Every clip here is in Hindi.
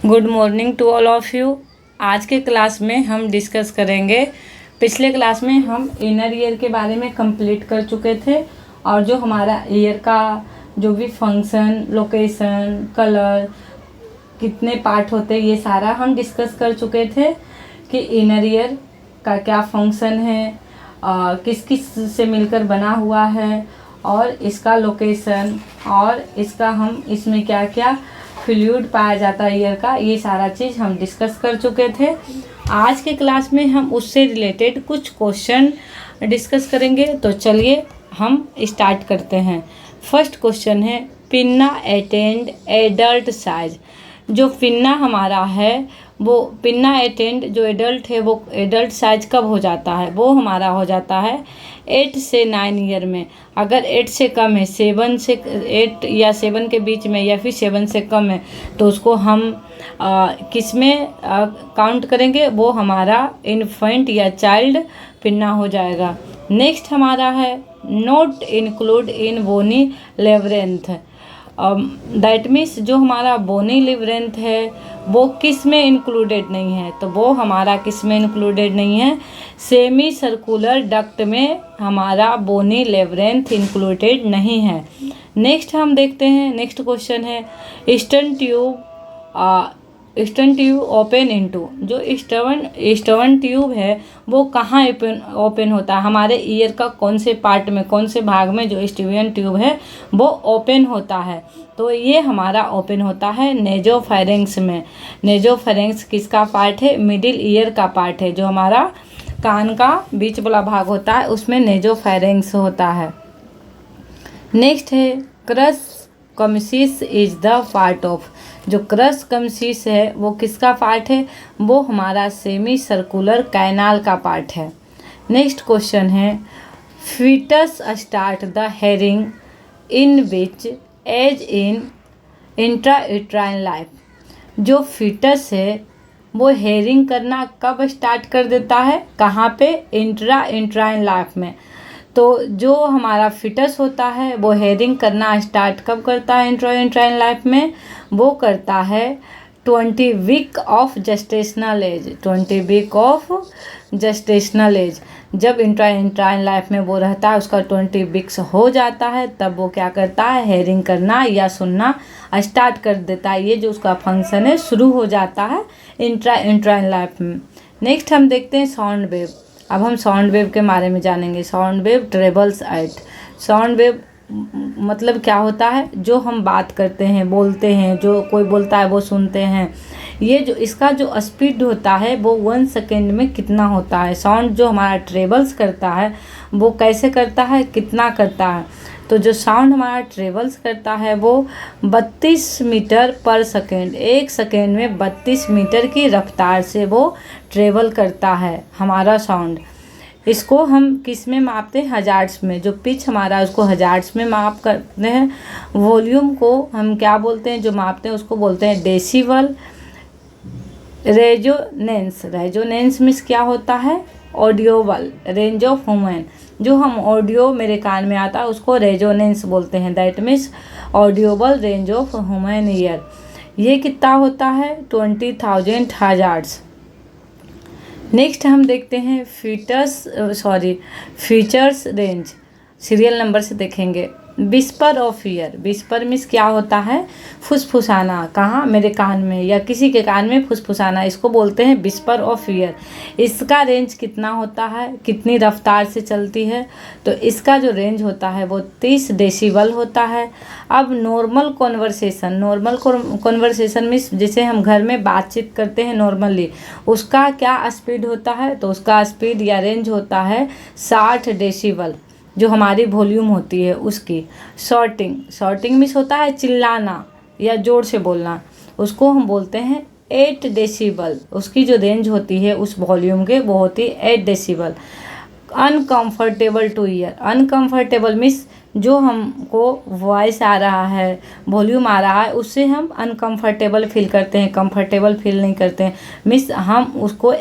Good morning to all of you. आज के क्लास में हम डिस्कस करेंगे, पिछले क्लास में हम इनर ईयर के बारे में कंप्लीट कर चुके थे और जो हमारा ईयर का जो भी फंक्शन, लोकेशन, कलर, कितने पार्ट होते हैं, ये सारा हम डिस्कस कर चुके थे कि इनर ईयर का क्या फंक्शन है, किस किस से मिलकर बना हुआ है और इसका लोकेशन और इसका हम इसमें क्या क्या फ्लूइड पाया जाता है ईयर का, ये सारा चीज़ हम डिस्कस कर चुके थे। आज के क्लास में हम उससे रिलेटेड कुछ क्वेश्चन डिस्कस करेंगे। तो चलिए हम स्टार्ट करते हैं। फर्स्ट क्वेश्चन है, पिन्ना अटेंड एडल्ट साइज। जो पिन्ना हमारा है वो पिन्ना अटेंड जो एडल्ट है वो एडल्ट साइज कब हो जाता है? वो हमारा हो जाता है 8 से 9 ईयर में। अगर 8 से कम है, 7 से 8 या 7 के बीच में या फिर 7 से कम है तो उसको हम किस में काउंट करेंगे? वो हमारा इन्फेंट या चाइल्ड पिन्ना हो जाएगा। नेक्स्ट हमारा है, not include in bony labyrinth. That means जो हमारा बोनी लेवरेंथ है वो किस में इंक्लूडेड नहीं है? तो वो हमारा किस में इंक्लूडेड नहीं है? सेमी सर्कुलर डक्ट में हमारा बोनी लेवरेंथ इंक्लूडेड नहीं है। नेक्स्ट हम देखते हैं, नेक्स्ट क्वेश्चन है, ईस्टर्न ट्यूब ओपन इनटू। जो ईस्टर्न ट्यूब है वो कहाँ ओपन होता है? हमारे ईयर का कौन से पार्ट में, कौन से भाग में जो ईस्टर्न ट्यूब है वो ओपन होता है? तो ये हमारा ओपन होता है नेजोफेरेंक्स में। नेजोफेरेंक्स किसका पार्ट है? मिडिल ईयर का पार्ट है। जो हमारा कान का बीच वाला भाग होता है उसमें नेजोफेरेंक्स होता है। नेक्स्ट है, crus commune is the part of. जो क्रस कमसिस है वो किसका पार्ट है? वो हमारा सेमी सर्कुलर कैनाल का पार्ट है। नेक्स्ट क्वेश्चन है, fetus start the hearing in which age in intrauterine life. जो फीटस है वो हेयरिंग करना कब स्टार्ट कर देता है? कहाँ पे? इंट्रायूट्राइन लाइफ में। तो जो हमारा फिटस होता है वो हेयरिंग करना स्टार्ट कब करता है इंट्रायूट्राइन लाइफ में? वो करता है 20 week of gestational age. 20 week of gestational age जब इंट्रायूट्राइन लाइफ में वो रहता है, उसका 20 वीक्स हो जाता है, तब वो क्या करता है? हेयरिंग करना या सुनना स्टार्ट कर देता है। ये जो उसका फंक्शन है शुरू हो जाता है इंट्रायूट्राइन लाइफ में। नेक्स्ट हम देखते हैं साउंड वेव। अब हम साउंड वेव के बारे में जानेंगे। Sound wave travels eight. Sound wave मतलब क्या होता है? जो हम बात करते हैं, बोलते हैं, जो कोई बोलता है वो सुनते हैं, ये जो इसका जो स्पीड होता है वो 1 सेकेंड में कितना होता है? साउंड जो हमारा ट्रेवल्स करता है वो कैसे करता है, कितना करता है? तो जो साउंड हमारा ट्रेवल्स करता है वो 32 मीटर पर सेकेंड, 1 सेकेंड में 32 मीटर की रफ्तार से वो ट्रेवल करता है हमारा साउंड। इसको हम किस में मापते हैं? हजार्ड्स में। जो पिच हमारा है उसको हजार्ड्स में माप करते हैं। वॉल्यूम को हम क्या बोलते हैं? जो मापते हैं उसको बोलते हैं डेसिबल। रेजोनेंस। रेजोनेंस मीन्स क्या होता है? Audible range of human. जो हम ऑडियो मेरे कान में आता है उसको रेजोनेंस बोलते हैं। That means audible range of human ear. ये कितना होता है? 20,000 हजार्ड्स। नेक्स्ट हम देखते हैं फीचर्स रेंज। सीरियल नंबर से देखेंगे। Whisper of year. Whisper means क्या होता है? फुसफुसाना। कहाँ? मेरे कान में या किसी के कान में फुसफुसाना, इसको बोलते हैं विस्पर ऑफ ईयर। इसका रेंज कितना होता है? कितनी रफ्तार से चलती है? तो इसका जो रेंज होता है वो 30 डेसिबल होता है। अब normal conversation. Normal conversation means जैसे हम घर में बातचीत करते हैं नॉर्मली, उसका क्या स्पीड होता है? तो उसका स्पीड या रेंज होता है 60 डेसिबल। जो हमारी वॉल्यूम होती है उसकी। शॉर्टिंग मीन्स होता है चिल्लाना या ज़ोर से बोलना, उसको हम बोलते हैं 8 डेसिबल। उसकी जो रेंज होती है उस वॉल्यूम के वो होती है 8 decibel. Uncomfortable two year. Uncomfortable means जो हमको वॉइस आ रहा है, वॉल्यूम आ रहा है, उससे हम अनकम्फर्टेबल फील करते हैं, कंफर्टेबल फील नहीं करते हैं। मीन्स हम उसको,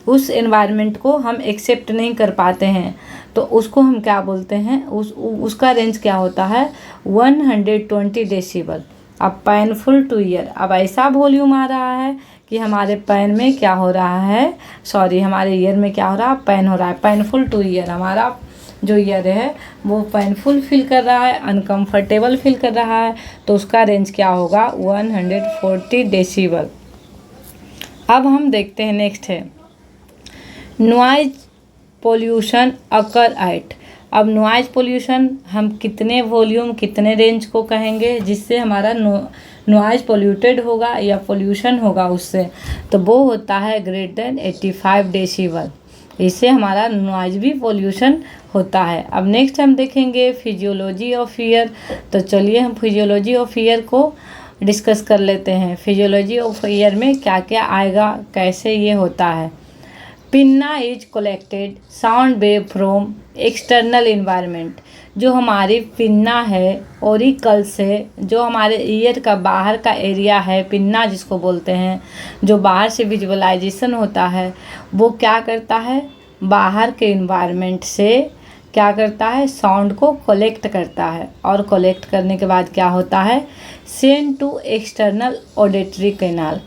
उस एनवायरनमेंट को हम एक्सेप्ट नहीं कर पाते हैं, तो उसको हम क्या बोलते हैं? उसका रेंज क्या होता है? 120 डेसिबल। अब पेनफुल टू ईयर, अब ऐसा वॉल्यूम आ रहा है कि हमारे पैन में क्या हो रहा है, सॉरी हमारे ईयर में क्या हो रहा है, पेन हो रहा है। पेनफुल टू ईयर, हमारा जो ईयर है वो पेनफुल फील कर रहा है, अनकंफर्टेबल फील कर रहा है, तो उसका रेंज क्या होगा 140 डेसिबल। अब हम देखते हैं नेक्स्ट है नॉइज पोल्यूशन अकर एट। अब नॉइज पोल्यूशन हम कितने वॉल्यूम कितने रेंज को कहेंगे जिससे हमारा नॉइज पोल्यूटेड होगा या पोल्यूशन होगा उससे, तो वो होता है ग्रेटर देन 85 डेसिबल। इससे हमारा नॉइज भी पोल्यूशन होता है। अब नेक्स्ट हम देखेंगे फिजियोलॉजी ऑफ ईयर। तो चलिए हम फिजियोलॉजी ऑफ ईयर को डिस्कस कर लेते हैं। फिजियोलॉजी ऑफ ईयर में क्या क्या आएगा, कैसे ये होता है। Pinna is collected sound wave from external environment. जो हमारी पिन्ना है ओरिकल से, जो हमारे ईयर का बाहर का एरिया है, पिन्ना जिसको बोलते हैं, जो बाहर से विजुअलाइजेशन होता है, वो क्या करता है बाहर के इन्वायरमेंट से क्या करता है साउंड को कलेक्ट करता है, और कलेक्ट करने के बाद क्या होता है send to external auditory canal.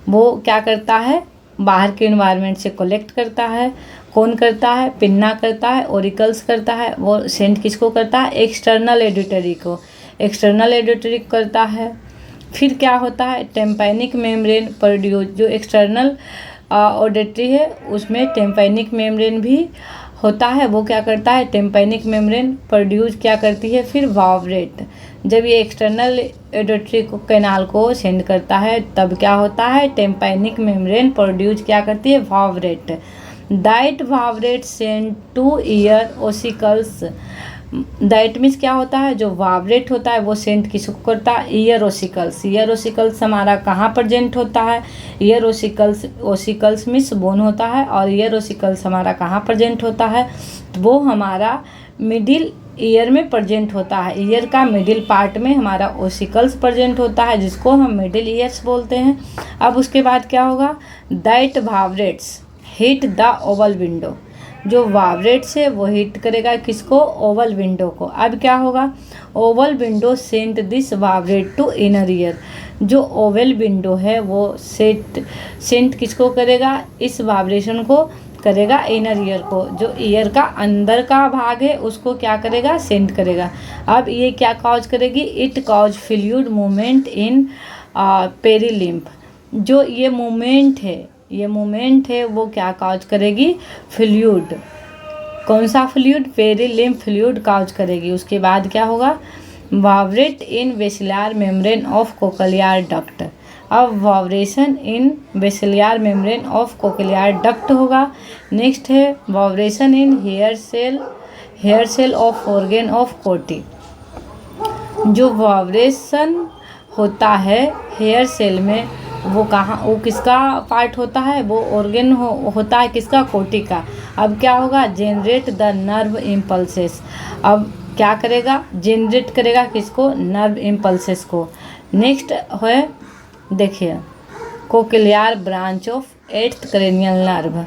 वो क्या करता है बाहर के इन्वायरमेंट से कलेक्ट करता है। कौन करता है पिन्ना करता है, ओरिकल्स करता है। वो सेंड किसको करता है एक्सटर्नल एडिटरी को, एक्सटर्नल एडिटरी करता है। फिर क्या होता है टेम्पैनिक मेम्ब्रेन प्रोड्यूस, जो एक्सटर्नल ऑडिटरी है उसमें टेम्पैनिक मेम्ब्रेन भी होता है। वो क्या करता है टेम्पैनिक मेम्ब्रेन प्रोड्यूस क्या करती है फिर वाइब्रेट। जब ये एक्सटर्नल ऑडिटरी को कैनाल को सेंड करता है तब क्या होता है टेम्पैनिक मेम्ब्रेन प्रोड्यूस क्या करती है vibrate. That vibrate send two year ossicles. That means क्या होता है जो वाइब्रेट होता है वो सेंड किसको करता है ईयर ओसिकल्स। ईयर ओसिकल्स हमारा कहाँ प्रेजेंट होता है, year ossicles, ossicles means bone होता है, और ईयर ओसिकल्स हमारा कहाँ प्रेजेंट होता है, तो वो हमारा मिडिल ईयर में प्रेजेंट होता है। ईयर का मिडिल पार्ट में हमारा ओसिकल्स प्रेजेंट होता है जिसको हम मिडिल ईयर्स बोलते हैं। अब उसके बाद क्या होगा that vibrates hit the Oval window. जो वाइब्रेट्स है वो हिट करेगा किसको ओवल विंडो को। अब क्या होगा oval window sent this vibrate to inner ear. जो ओवल विंडो है वो सेंट किसको करेगा इस वाइब्रेशन को करेगा इनर ईयर को। जो ईयर का अंदर का भाग है उसको क्या करेगा सेंड करेगा। अब ये क्या कॉज करेगी it cause fluid movement in perilymph. जो ये मूवमेंट है वो क्या कॉज करेगी फ्लूइड। कौन सा फ्लूइड पेरिलिम्फ फ्लूइड कॉज करेगी। उसके बाद क्या होगा vibrate in basilar membrane of cochlear duct. अब vibration in basilar membrane of cochlear duct होगा। नेक्स्ट है vibration in hair cell of organ of Corti. जो वाइब्रेशन होता है हेयर सेल में वो कहाँ, वो किसका पार्ट होता है, वो ऑर्गन होता है किसका कोटी का। अब क्या होगा जनरेट द नर्व इम्पल्सेस। अब क्या करेगा जनरेट करेगा किसको नर्व इम्पल्सेस को। नेक्स्ट है देखिए cochlear branch of eighth cranial nerve.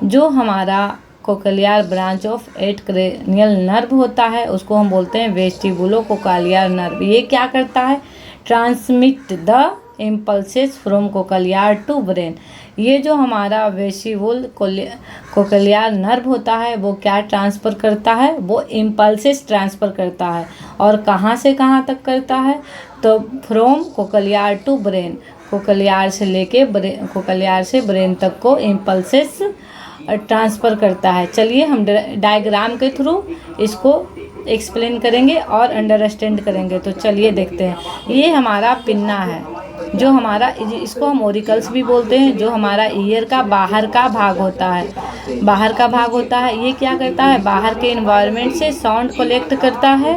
जो हमारा cochlear branch of eighth cranial nerve होता है उसको हम बोलते हैं वेस्टिबुलो कोक्लियर नर्व। ये क्या करता है transmit the impulses from cochlear to brain. ये जो हमारा वेस्टिबुल कोक्लियर नर्व होता है वो क्या ट्रांसफ़र करता है वो इम्पल्सेस ट्रांसफ़र करता है। और कहाँ से कहाँ तक करता है तो from cochlear to brain. Cochlear से लेके कोक्लियर से ब्रेन तक को इम्पल्सेस ट्रांसफ़र करता है। चलिए हम डायग्राम के थ्रू इसको एक्सप्लेन करेंगे और अंडरस्टैंड करेंगे। तो चलिए देखते हैं। ये हमारा पिन्ना है जो हमारा, इसको हम ओरिकल्स भी बोलते हैं, जो हमारा ईयर का बाहर का भाग होता है। बाहर का भाग होता है ये क्या करता है बाहर के इन्वायरमेंट से साउंड कलेक्ट करता है।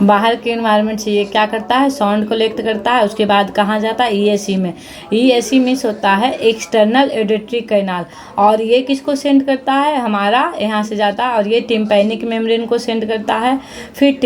बाहर के इन्वायरमेंट से ये क्या करता है साउंड कलेक्ट करता है। उसके बाद कहाँ जाता है ईएससी में। ईएससी मीन्स होता है एक्सटर्नल ऑडिटरी कैनाल। और ये किसको सेंड करता है हमारा यहाँ से जाता है और ये टिम्पैनिक मेम्ब्रेन को सेंड करता है। फिर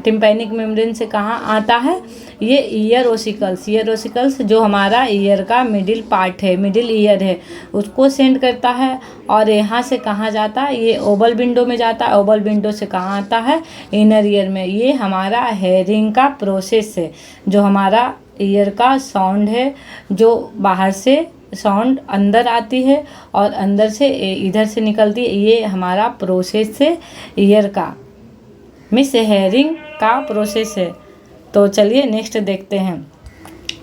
टिम्पैनिक मेम्ब्रेन से कहाँ आता है ये ईयर ओसिकल्स जो हमारा ईयर का मिडिल पार्ट है, मिडिल ईयर है, उसको सेंड करता है। और यहाँ से कहाँ जाता है, ये ओबल विंडो में जाता है। ओबल विंडो से कहाँ आता है, इनर ईयर में। ये हमारा हेयरिंग का प्रोसेस है, जो हमारा ईयर का साउंड है, जो बाहर से साउंड अंदर आती है और अंदर से इधर से निकलती है। ये हमारा प्रोसेस है ईयर का, मिस हेयरिंग का प्रोसेस है। तो चलिए नेक्स्ट देखते हैं।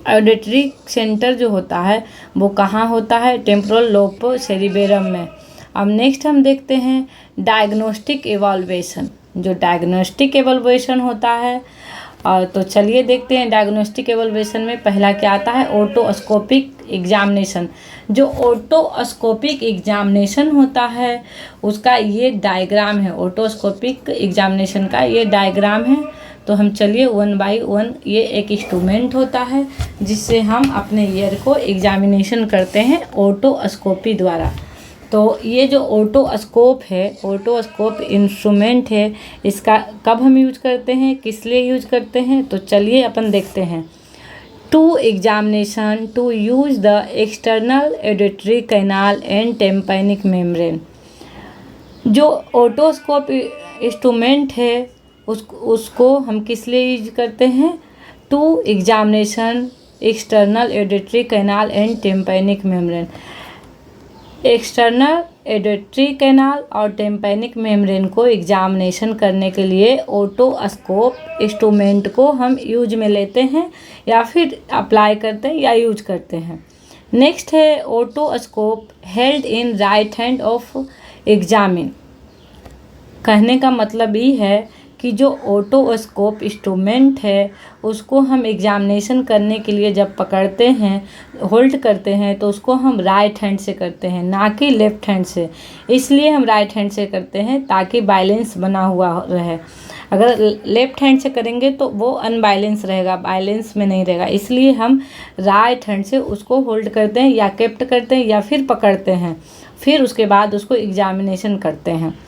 ऑडिटरी सेंटर जो होता है वो कहाँ होता है, टेम्पोरल लोब सेरिबेरम में। अब नेक्स्ट हम देखते हैं डायग्नोस्टिक एवैल्यूएशन। जो डायग्नोस्टिक एवैल्यूएशन होता है, तो चलिए देखते हैं। डायग्नोस्टिक एवैल्यूएशन में पहला क्या आता है, ओटोस्कोपिक एग्जामिनेशन। जो ओटोस्कोपिक एग्जामिनेशन होता है उसका ये डायग्राम है। ओटोस्कोपिक एग्जामिनेशन का ये डायग्राम है। तो हम चलिए 1 बाय 1, ये एक इंस्ट्रूमेंट होता है जिससे हम अपने ईयर को एग्जामिनेशन करते हैं ओटोस्कोपी द्वारा। तो ये जो ओटोस्कोप है, ओटोस्कोप इंस्ट्रूमेंट है, इसका कब हम यूज करते हैं, किस लिए यूज करते हैं, तो चलिए अपन देखते हैं। To examination to use the external auditory canal and tympanic membrane. जो ओटोस्कोप इंस्ट्रूमेंट है उसको हम किस लिए यूज करते हैं, to examination external auditory canal and tympanic membrane. External auditory canal और टेम्पैनिक मेम्ब्रेन को एग्जामिनेशन करने के लिए ओटोस्कोप इंस्ट्रूमेंट को हम यूज में लेते हैं या फिर अप्लाई करते हैं या यूज करते हैं। नेक्स्ट है otoscope held in right hand of examine. कहने का मतलब ये है कि जो ओटोस्कोप इंस्ट्रूमेंट है उसको हम एग्जामिनेशन करने के लिए जब पकड़ते हैं, होल्ड करते हैं, तो उसको हम राइट हैंड से करते हैं, ना कि लेफ़्ट हैंड से। इसलिए हम राइट हैंड से करते हैं ताकि बैलेंस बना हुआ रहे। अगर लेफ़्ट हैंड से करेंगे तो वो अनबैलेंस रहेगा, बैलेंस में नहीं रहेगा। इसलिए हम राइट हैंड से उसको होल्ड करते हैं या कैप्ट करते हैं या फिर पकड़ते हैं, फिर उसके बाद उसको एग्जामिनेशन करते हैं।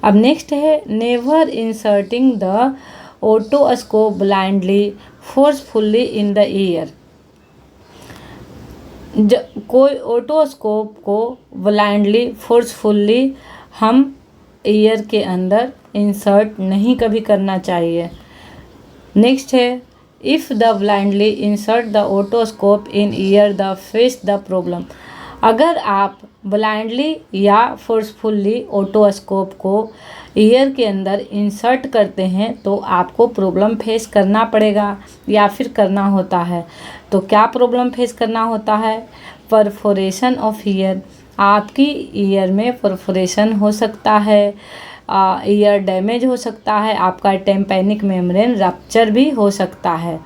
अब नेक्स्ट है never inserting the otoscope blindly forcefully in the year. कोई ओटोस्कोप को ब्लाइंडली फोर्सफुली हम ईयर के अंदर इंसर्ट नहीं कभी करना चाहिए। नेक्स्ट है if the blindly insert the otoscope in year the face the problem. अगर आप ब्लाइंडली या फोर्सफुली ओटोस्कोप को ईयर के अंदर इंसर्ट करते हैं तो आपको प्रॉब्लम फेस करना पड़ेगा या फिर करना होता है। तो क्या प्रॉब्लम फेस करना होता है, परफोरेशन ऑफ ईयर। आपकी ईयर में परफोरेशन हो सकता है, ईयर डैमेज हो सकता है, आपका टेम्पैनिक मेम्ब्रेन रप्चर भी हो सकता है।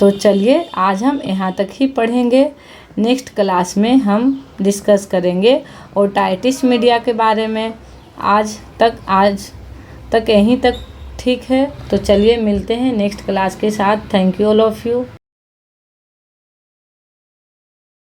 तो चलिए आज हम यहाँ तक ही पढ़ेंगे। नेक्स्ट क्लास में हम डिस्कस करेंगे ओटाइटिस मीडिया के बारे में। आज तक यहीं तक ठीक है। तो चलिए मिलते हैं नेक्स्ट क्लास के साथ। Thank you all of you.